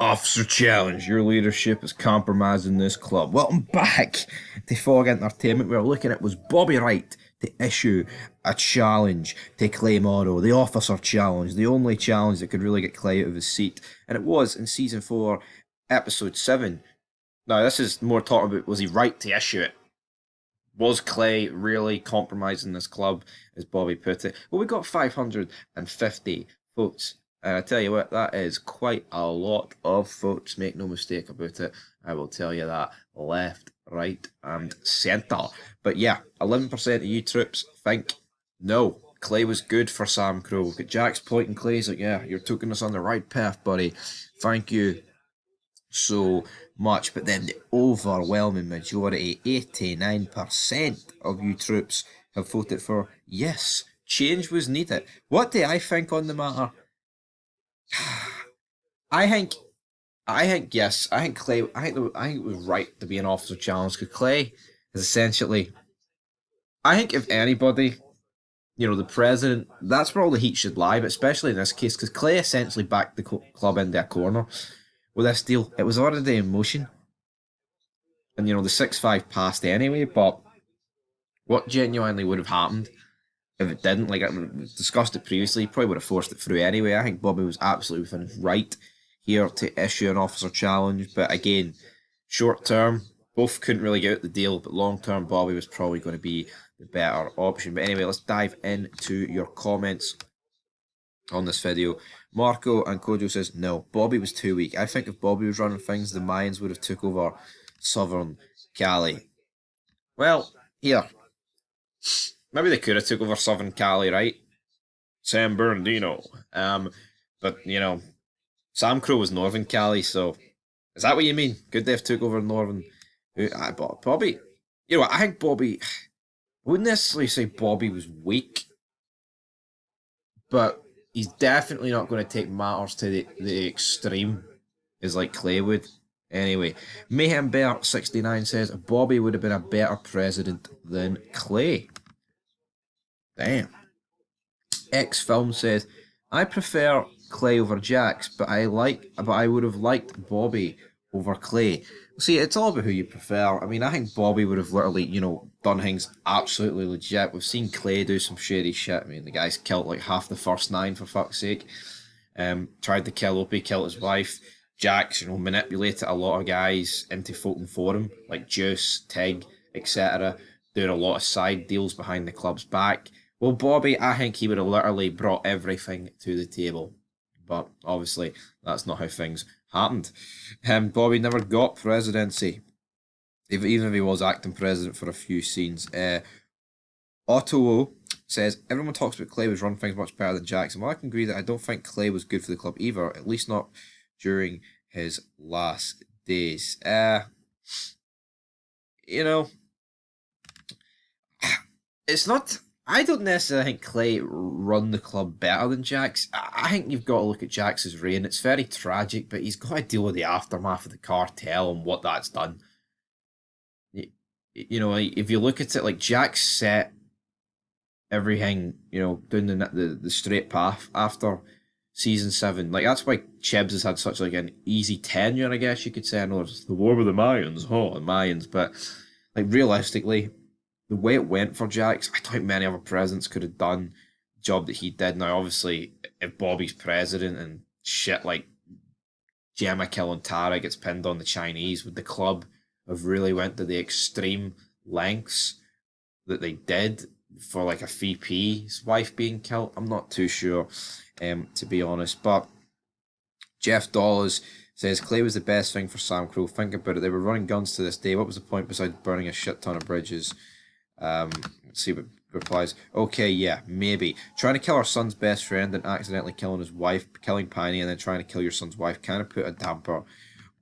Officer Challenge, your leadership is compromising this club. Welcome back to Fog Entertainment. We're looking at was Bobby right to issue a challenge to Clay Morrow, the officer challenge, the only challenge that could really get Clay out of his seat. And it was in season 4, episode 7. Now, this is more talking about was he right to issue it? Was Clay really compromising this club, as Bobby put it? Well, we got 550 votes. And I tell you what, that is quite a lot of votes. Make no mistake about it. I will tell you that left, right, and centre. But yeah, 11% of you troops think no, Clay was good for Sam Crow. Got Jack's point, and Clay's like, yeah, you're taking us on the right path, buddy. Thank you so much. But then the overwhelming majority, 89% of you troops, have voted for yes, change was needed. What do I think on the matter? I think, I think yes. I think Clay. I think it was right to be an officer challenge because Clay is essentially. I think if anybody, the president, that's where all the heat should lie. But especially in this case, because Clay essentially backed the club into a corner with this deal. It was already in motion, and the 6-5 passed anyway. But what genuinely would have happened if it didn't? Like I discussed it previously, probably would have forced it through anyway. I think Bobby was absolutely within his right here to issue an officer challenge, but again, short term, both couldn't really get out the deal, but long term, Bobby was probably going to be the better option. But anyway, let's dive into your comments on this video. Marco and Kojo says, no, Bobby was too weak. I think if Bobby was running things, the Mayans would have took over Southern Cali. Well, here, maybe they could have took over Southern Cali, right? San Bernardino. But Sam Crow was Northern Cali, so is that what you mean? Could they have took over Northern? Bobby, I think Bobby. I wouldn't necessarily say Bobby was weak, but he's definitely not going to take matters to the extreme, as like Clay would. Anyway, Mayhem Bear 69 says Bobby would have been a better president than Clay. Damn. X Film says, I prefer Clay over Jax, but I would have liked Bobby over Clay. See, it's all about who you prefer. I mean, I think Bobby would have literally, done things absolutely legit. We've seen Clay do some shady shit. I mean, the guy's killed like half the first 9 for fuck's sake. Tried to kill Opie, killed his wife. Jax, manipulated a lot of guys into voting for him, like Juice, Tig, etc. Doing a lot of side deals behind the club's back. Well, Bobby, I think he would have literally brought everything to the table. But obviously, that's not how things happened. Bobby never got presidency, even if he was acting president for a few scenes. Otto says, everyone talks about Clay was run things much better than Jackson. Well, I can agree that I don't think Clay was good for the club either, at least not during his last days. It's not. I don't necessarily think Clay run the club better than Jax. I think you've got to look at Jax's reign. It's very tragic, but he's got to deal with the aftermath of the cartel and what that's done. If you look at it, like Jax set everything, down the straight path after season 7. Like that's why Chibs has had such like an easy tenure, I guess you could say. I know it's the war with the Mayans, the Mayans, but like realistically, the way it went for Jax, I don't think many other presidents could have done the job that he did. Now, obviously, if Bobby's president and shit like Gemma killing Tara gets pinned on the Chinese, would the club have really went to the extreme lengths that they did for like a VP's wife being killed? I'm not too sure, to be honest. But Jeff Dollars says Clay was the best thing for Sam Crow. Think about it. They were running guns to this day. What was the point besides burning a shit ton of bridges? Let's see what replies. Okay, yeah, maybe. Trying to kill our son's best friend and accidentally killing his wife, killing Piney, and then trying to kill your son's wife kind of put a damper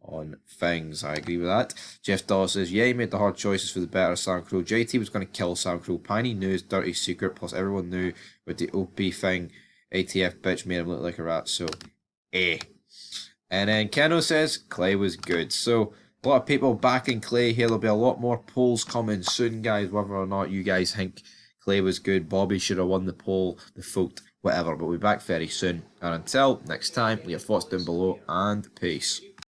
on things. I agree with that. Jeff Dawes says, yeah, he made the hard choices for the better of Sam Crow. JT was going to kill Sam Crow. Piney knew his dirty secret, plus everyone knew with the OP thing. ATF bitch made him look like a rat, so eh. And then Keno says, Clay was good. So, a lot of people backing Clay here. There'll be a lot more polls coming soon, guys, whether or not you guys think Clay was good. Bobby should have won the poll, the vote, whatever. But we'll be back very soon. And until next time, leave your thoughts down below and peace.